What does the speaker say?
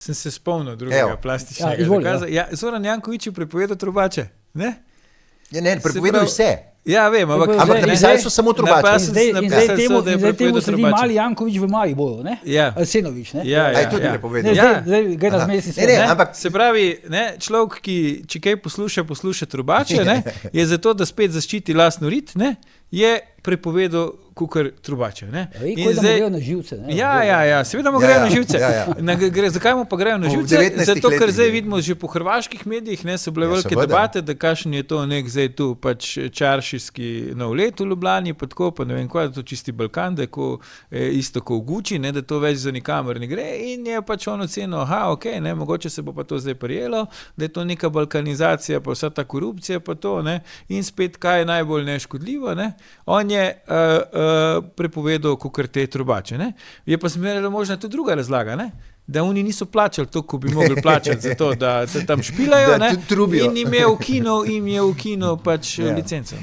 Sem se spomnil drugega plastičnega dokaza. Ja, Zoran Janković je prepovedal trubače, ne? Ja, ne, prepovedal vse. Ja, vem, ampak napisali so samo trubače. In zdaj temu sledi Mali Janković v Mariboru, ne? Ja. Senovič, ne? Ja, A je tudi prepovedal. Zdaj gre na zmesi se. Ampak se pravi, ne, človek, ki če kaj posluša trubače, ne, je zato, da spet zaščiti lastno rit, ne, je prepovedal kukar trubače. Ne. In zdaj grejo na živce. Ne? Ja, seveda mu grejo na živce. Zakaj mu pa grejo na živce? Zato, ker zdaj vidimo že po hrvaških medijih, ne, so bile velike debate, da kakšen je to nek zdaj tu pač čaršijski nov let v Ljubljani, pa tako, pa ne vem kaj, da to čisti Balkan, da je isto kot v Guči, ne, da to več za nikamer ne gre in je pač on ocenil, ne, mogoče se bo pa to zdaj prijelo, da je to neka balkanizacija, pa vsa ta korupcija, pa to, ne, in spet kaj je najbolj neškodljivo, ne, on je prepovedal kukar te trubače, ne. Je pa zmeraj možna tudi druga razlaga, ne, da oni niso plačali to, ko bi mogli plačati za to, da se tam špilajo, ne, in jim je ukinil pač licenco.